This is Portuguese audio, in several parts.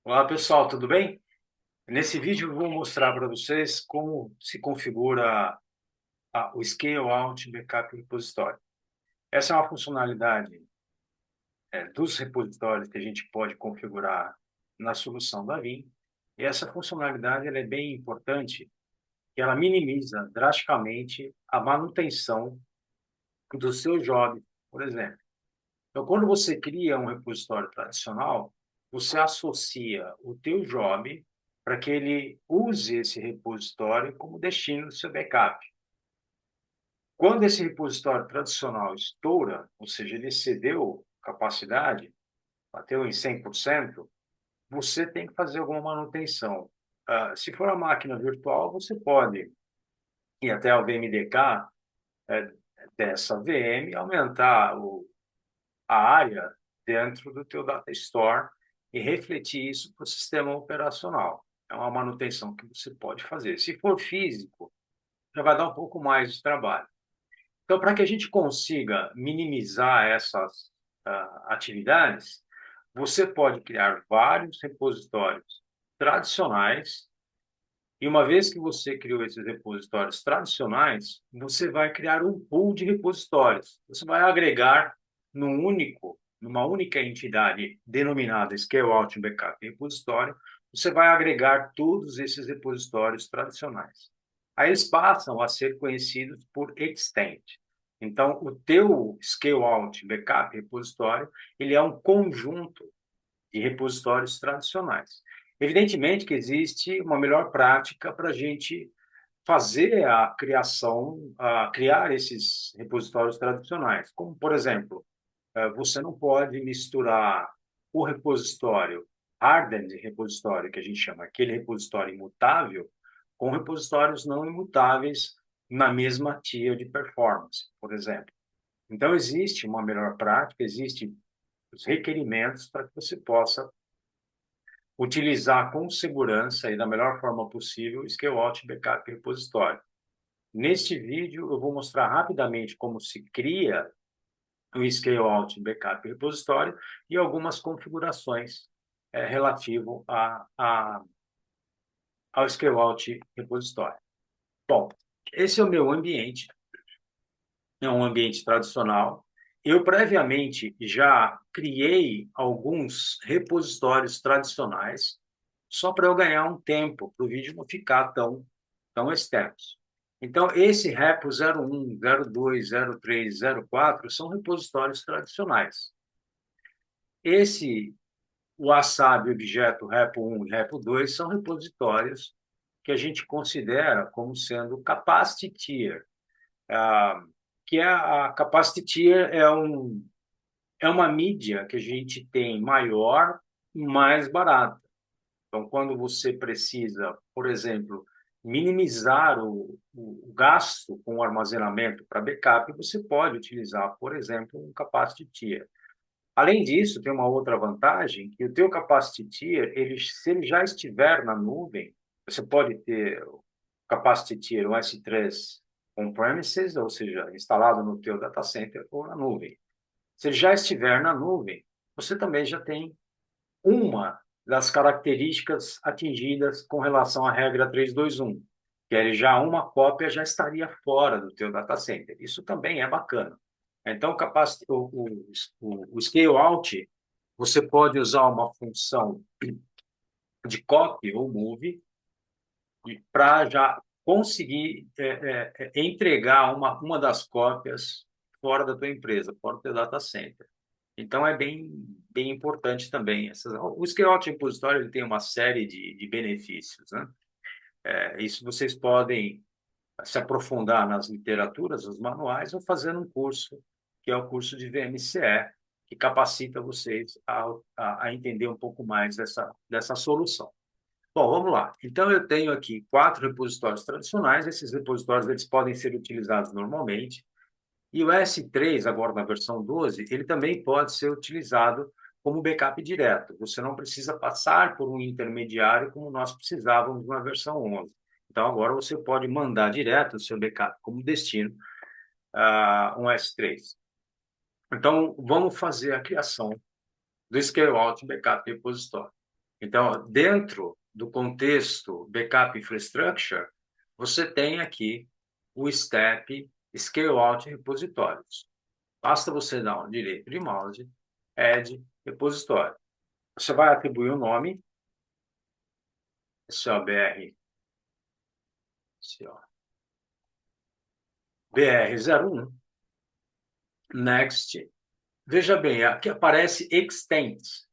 Olá pessoal, tudo bem? Nesse vídeo eu vou mostrar para vocês como se configura o Scale Out Backup Repository. Essa é uma funcionalidade dos repositórios que a gente pode configurar na solução da Vim. E essa funcionalidade ela é bem importante, que ela minimiza drasticamente a manutenção do seu job, por exemplo. Então, quando você cria um repositório tradicional, você associa o teu job para que ele use esse repositório como destino do seu backup. Quando esse repositório tradicional estoura, ou seja, ele excedeu capacidade, bateu em 100%, você tem que fazer alguma manutenção. Se for a máquina virtual, você pode ir até o VMDK dessa VM, aumentar a área dentro do teu data store e refletir isso para o sistema operacional. É uma manutenção que você pode fazer. Se for físico, já vai dar um pouco mais de trabalho. Então, para que a gente consiga minimizar essas atividades, você pode criar vários repositórios tradicionais e uma vez que você criou esses repositórios tradicionais, você vai criar um pool de repositórios. Você vai agregar numa única entidade denominada Scale Out Backup Repositório, você vai agregar todos esses repositórios tradicionais. Aí eles passam a ser conhecidos por extent. Então, o teu Scale Out Backup Repositório, ele é um conjunto de repositórios tradicionais. Evidentemente que existe uma melhor prática para a gente fazer a criação, criar esses repositórios tradicionais, como, por exemplo, você não pode misturar o repositório hardened repositório, que a gente chama aquele repositório imutável, com repositórios não imutáveis na mesma tier de performance, por exemplo. Então, existe uma melhor prática, existem os requerimentos para que você possa utilizar com segurança e da melhor forma possível o Scale Out Backup Repository. Neste vídeo, eu vou mostrar rapidamente como se cria o Scale Out Backup Repository e algumas configurações relativo ao Scale Out Repository. Bom, esse é o meu ambiente, é um ambiente tradicional. Eu previamente já criei alguns repositórios tradicionais, só para eu ganhar um tempo, para o vídeo não ficar tão extenso. Então, esse repo 01, 02, 03, 04 são repositórios tradicionais. Esse Wasabi objeto repo 1 e repo 2 são repositórios que a gente considera como sendo capacity tier, que é a capacity tier é uma mídia que a gente tem maior, mais barata. Então, quando você precisa, por exemplo, minimizar o gasto com o armazenamento para backup, você pode utilizar, por exemplo, um capacity tier. Além disso, tem uma outra vantagem, que o teu capacity tier, se ele já estiver na nuvem, você pode ter o capacity tier, o S3 on-premises, ou seja, instalado no teu data center ou na nuvem. Se ele já estiver na nuvem, você também já tem uma das características atingidas com relação à regra 321, que é já uma cópia já estaria fora do teu data center. Isso também é bacana. Então, o scale out, você pode usar uma função de copy ou move para já conseguir entregar uma das cópias fora da tua empresa, fora do teu data center. Então, é bem importante também. O Scale Repository ele tem uma série de benefícios, né? Isso vocês podem se aprofundar nas literaturas, nos manuais, ou fazendo um curso, que é o curso de VMCE, que capacita vocês a entender um pouco mais dessa solução. Bom, vamos lá. Então, eu tenho aqui 4 repositórios tradicionais. Esses repositórios eles podem ser utilizados normalmente. E o S3, agora na versão 12, ele também pode ser utilizado como backup direto. Você não precisa passar por um intermediário como nós precisávamos na versão 11. Então, agora você pode mandar direto o seu backup como destino um S3. Então, vamos fazer a criação do Scale Out Backup Repository. Então, dentro do contexto Backup Infrastructure, você tem aqui o step Scale Out Repositórios. Basta você dar um direito de mouse, Add Repositório. Você vai atribuir o nome, esse é o BR, BR01, Next. Veja bem, aqui aparece Extents.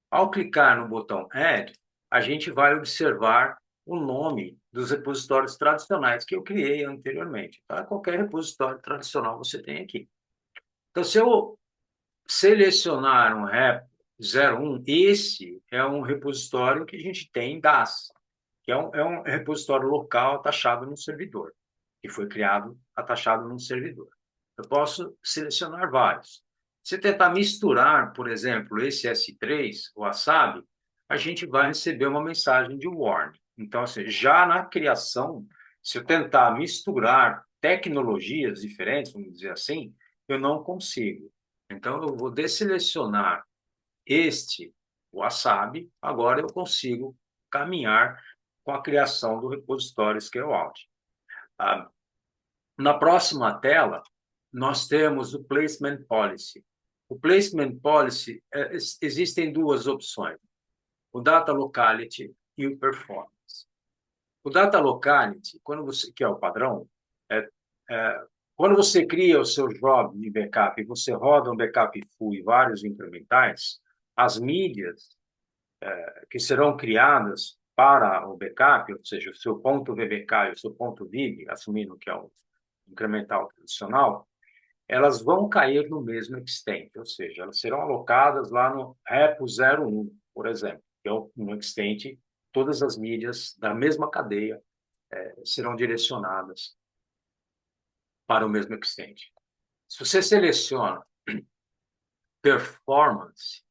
Ao clicar no botão Add, a gente vai observar o nome dos repositórios tradicionais que eu criei anteriormente. Tá? Qualquer repositório tradicional você tem aqui. Então, se eu selecionar um rep 01, esse é um repositório que a gente tem DAS, que é um repositório local atachado no servidor, que foi criado atachado num servidor. Eu posso selecionar vários. Se tentar misturar, por exemplo, esse S3, o Wasabi, a gente vai receber uma mensagem de warning. Então, assim, já na criação, se eu tentar misturar tecnologias diferentes, vamos dizer assim, eu não consigo. Então, eu vou desselecionar este Wasabi, agora eu consigo caminhar com a criação do repositório Scale-out. Ah, na próxima tela, nós temos o Placement Policy. O Placement Policy, existem duas opções, o Data Locality e o Performance. O Data Locality, que é o padrão, é, é, quando você cria o seu job de backup e você roda um backup full e vários incrementais, as mídias que serão criadas para o backup, ou seja, o seu ponto VBK e o seu ponto VIB, assumindo que é o incremental tradicional, elas vão cair no mesmo extent, ou seja, elas serão alocadas lá no repo 01, por exemplo, que é um extent, todas as mídias da mesma cadeia serão direcionadas para o mesmo extent. Se você seleciona performance,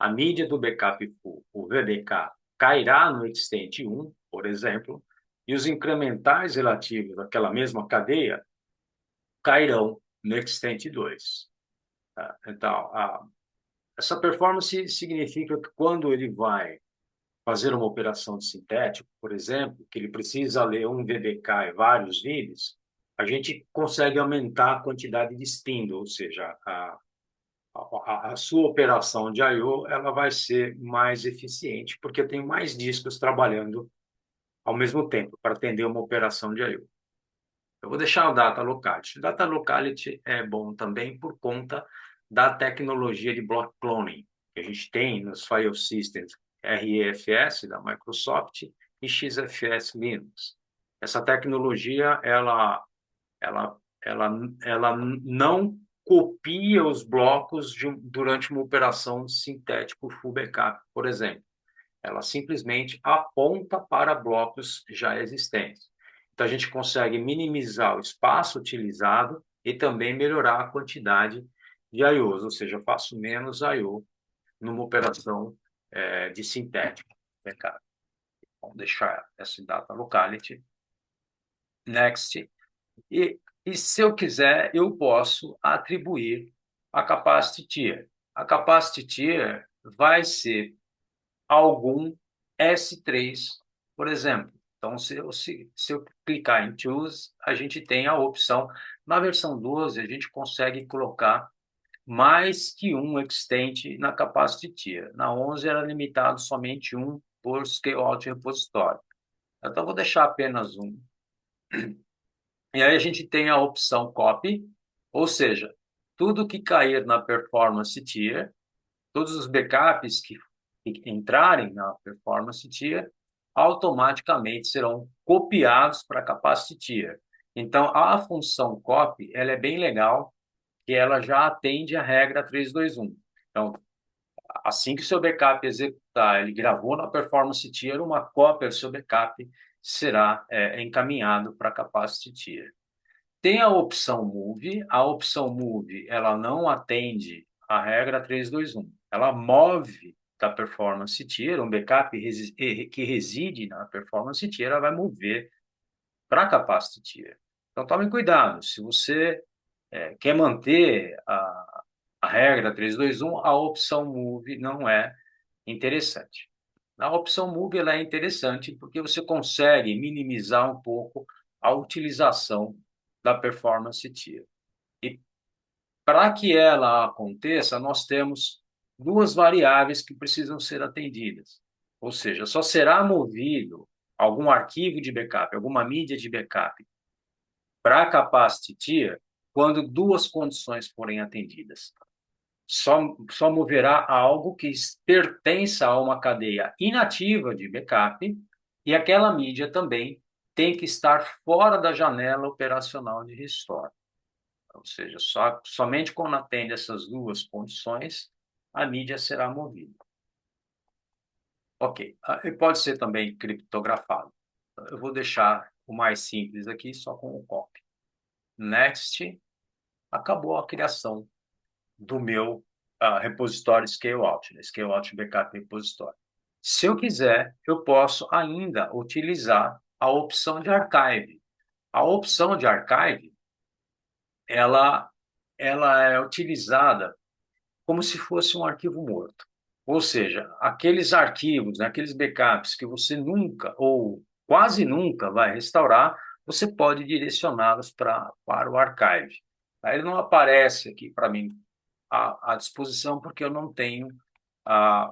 a mídia do backup full, o VBK, cairá no extent 1, por exemplo, e os incrementais relativos àquela mesma cadeia cairão no extent 2. Tá? Então, essa performance significa que quando ele vai fazer uma operação de sintético, por exemplo, que ele precisa ler um VBK e vários VIBs, a gente consegue aumentar a quantidade de spindle, ou seja, a sua operação de I/O ela vai ser mais eficiente, porque eu tenho mais discos trabalhando ao mesmo tempo para atender uma operação de I/O. Eu vou deixar o Data Locality. O Data Locality é bom também por conta da tecnologia de block cloning que a gente tem nos file systems REFS da Microsoft e XFS Linux. Essa tecnologia ela não copia os blocos durante uma operação sintético full backup, por exemplo. Ela simplesmente aponta para blocos já existentes. Então, a gente consegue minimizar o espaço utilizado e também melhorar a quantidade de I/Os, ou seja, eu faço menos I/O numa operação de sintético. Backup. Vamos deixar essa data locality. Next. E se eu quiser, eu posso atribuir a capacity tier. A capacity tier vai ser algum S3, por exemplo. Então, se eu clicar em Choose, a gente tem a opção. Na versão 12, a gente consegue colocar mais que um extent na capacity tier. Na 11, era limitado somente um por scale-out repositório. Então, vou deixar apenas um. E aí a gente tem a opção Copy, ou seja, tudo que cair na Performance Tier, todos os backups que entrarem na Performance Tier, automaticamente serão copiados para a Capacity Tier. Então, a função Copy, ela é bem legal, que ela já atende a regra 321. Então, assim que o seu backup executar, ele gravou na Performance Tier, uma cópia do seu backup será encaminhado para a Capacity Tier. Tem a opção Move, ela não atende a regra 321. Ela move da Performance Tier, um backup que reside na Performance Tier, ela vai mover para a Capacity Tier. Então, tome cuidado, se você quer manter a regra 321, a opção Move não é interessante. A opção Move ela é interessante porque você consegue minimizar um pouco a utilização da performance tier. E para que ela aconteça, nós temos duas variáveis que precisam ser atendidas. Ou seja, só será movido algum arquivo de backup, alguma mídia de backup para a capacity tier quando duas condições forem atendidas. Só moverá algo que pertença a uma cadeia inativa de backup e aquela mídia também tem que estar fora da janela operacional de restore. Ou seja, somente quando atende essas duas condições, a mídia será movida. Ok, e pode ser também criptografado. Eu vou deixar o mais simples aqui, só com o copy. Next, acabou a criação do meu repositório Scale-out, né? Scale-out Backup Repository. Se eu quiser, eu posso ainda utilizar a opção de archive. A opção de archive, ela é utilizada como se fosse um arquivo morto. Ou seja, aqueles arquivos, né, aqueles backups que você nunca ou quase nunca vai restaurar, você pode direcioná-los para o archive. Aí ele não aparece aqui para mim à disposição porque eu não tenho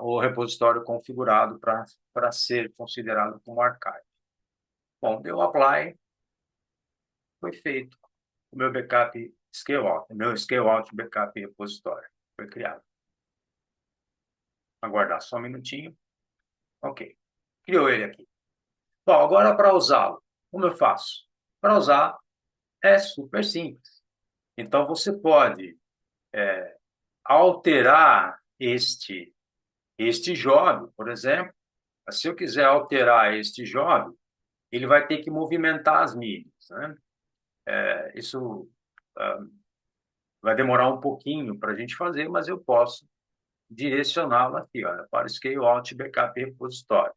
o repositório configurado para ser considerado como archive. Bom, deu apply, foi feito o meu backup scale-out, o meu scale-out backup repositório foi criado. Aguardar só um minutinho. Ok. Criou ele aqui. Bom, agora para usá-lo, como eu faço? Para usar é super simples. Então você pode alterar este job, por exemplo. Se eu quiser alterar este job, ele vai ter que movimentar as mídias, né? Isso vai demorar um pouquinho para a gente fazer, mas eu posso direcioná-lo aqui, olha, para o Scale Out Backup Repository.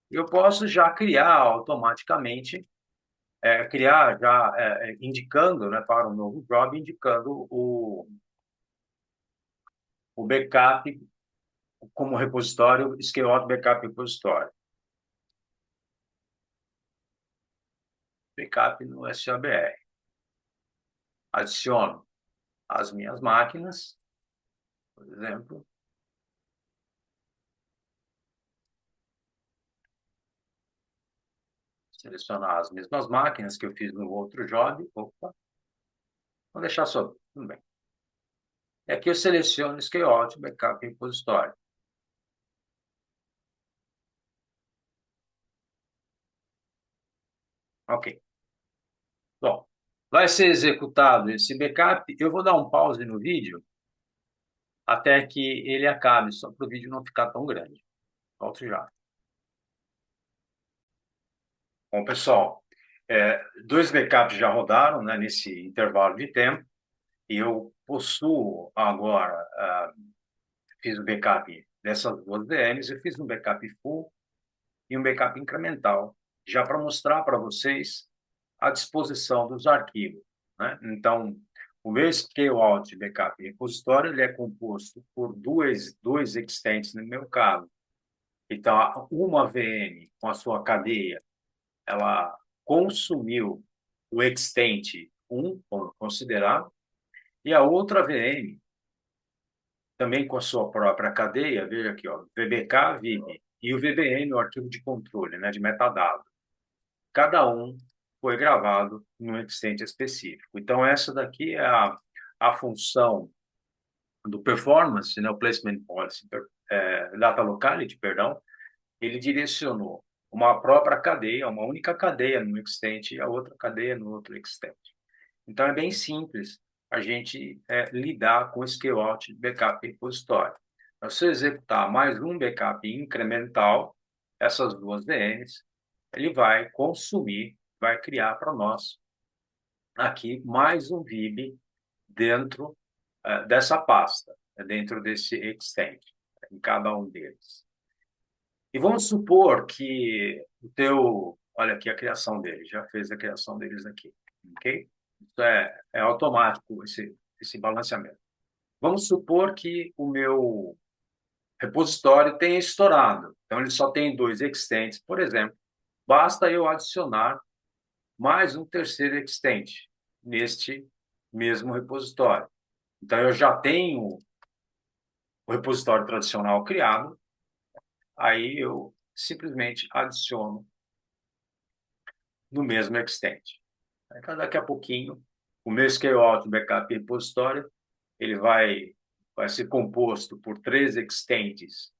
Eu posso já criar automaticamente, criar já indicando, né, para um novo job, indicando o backup como repositório, Scale Out Backup Repository. Backup no SABR. Adiciono as minhas máquinas, por exemplo. Selecionar as mesmas máquinas que eu fiz no outro job. Opa, vou deixar só, tudo bem. E aqui eu seleciono Scale Out Backup Repository. Ok. Bom, vai ser executado esse backup. Eu vou dar um pause no vídeo até que ele acabe, só para o vídeo não ficar tão grande. Volto já. Bom, pessoal, dois backups já rodaram, né, nesse intervalo de tempo. E eu possuo agora, fiz o backup dessas duas VMs, eu fiz um backup full e um backup incremental, já para mostrar para vocês a disposição dos arquivos, né? Então, o meu scale-out backup repositório ele é composto por dois extents no meu caso. Então, uma VM com a sua cadeia, ela consumiu o extent 1, vamos considerar, e a outra VM, também com a sua própria cadeia, veja aqui, ó, VBK, VIB, e o VBM, o arquivo de controle, né, de metadado. Cada um foi gravado num extent específico. Então, essa daqui é a função do performance, né, o placement policy, data locality, perdão, ele direcionou uma própria cadeia, uma única cadeia no extent e a outra cadeia no outro extent. Então, é bem simples a gente lidar com o scale-out backup repositório. Então, se eu executar mais um backup incremental, essas duas VMs, ele vai consumir, vai criar para nós aqui mais um VIB dentro dessa pasta, dentro desse extent, em cada um deles. E vamos supor que o teu, olha aqui a criação dele, já fez a criação deles aqui, ok? Isso é automático, esse balanceamento. Vamos supor que o meu repositório tenha estourado, Então, ele só tem dois extents, por exemplo. Basta eu adicionar mais um terceiro extent neste mesmo repositório. Então, eu já tenho o repositório tradicional criado, aí eu simplesmente adiciono no mesmo extent. Então, daqui a pouquinho, o meu scale-out backup repositório ele vai ser composto por três extents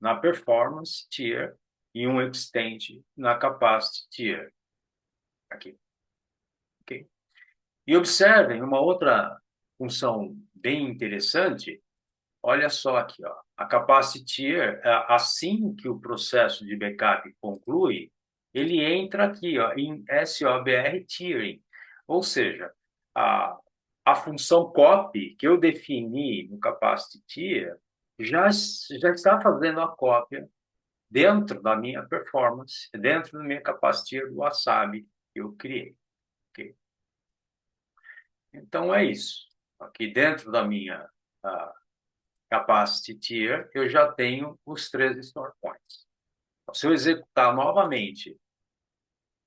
na performance tier e um extent na capacity tier. Aqui. Okay? E observem uma outra função bem interessante. Olha só aqui, ó. A capacity tier, assim que o processo de backup conclui, ele entra aqui, ó, em SOBR tiering. Ou seja, a, a função copy que eu defini no capacity tier já está fazendo a cópia dentro da minha performance, dentro da minha capacity tier do Wasabi que eu criei. Okay? Então, é isso. Aqui dentro da minha capacity tier, eu já tenho os três store points. Então, se eu executar novamente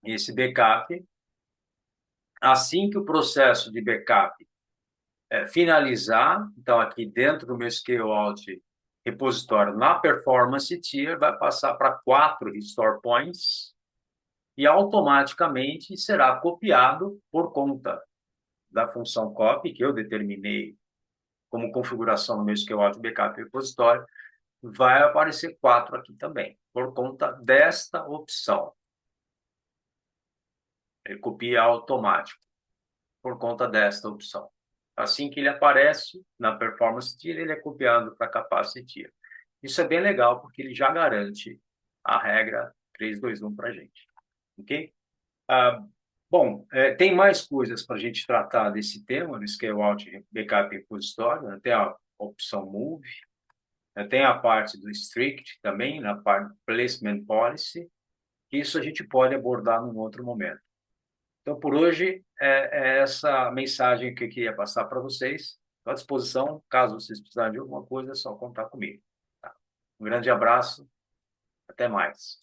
esse backup, assim que o processo de backup finalizar, então aqui dentro do meu scale-out repositório na performance tier, vai passar para 4 store points e automaticamente será copiado por conta da função copy que eu determinei como configuração no meu scale-out backup repositório, vai aparecer 4 aqui também, por conta desta opção. Ele copia automático, por conta desta opção. Assim que ele aparece na performance tier, ele é copiado para a capacity tier. Isso é bem legal, porque ele já garante a regra 3-2-1 para a gente. Ok? Bom, tem mais coisas para a gente tratar desse tema, do scale-out backup repositório, né? Tem a opção move, tem a parte do strict também, na parte do placement policy. Isso a gente pode abordar num outro momento. Então, por hoje, é essa mensagem que eu queria passar para vocês. Estou à disposição, caso vocês precisarem de alguma coisa, é só contar comigo. Tá? Um grande abraço, até mais.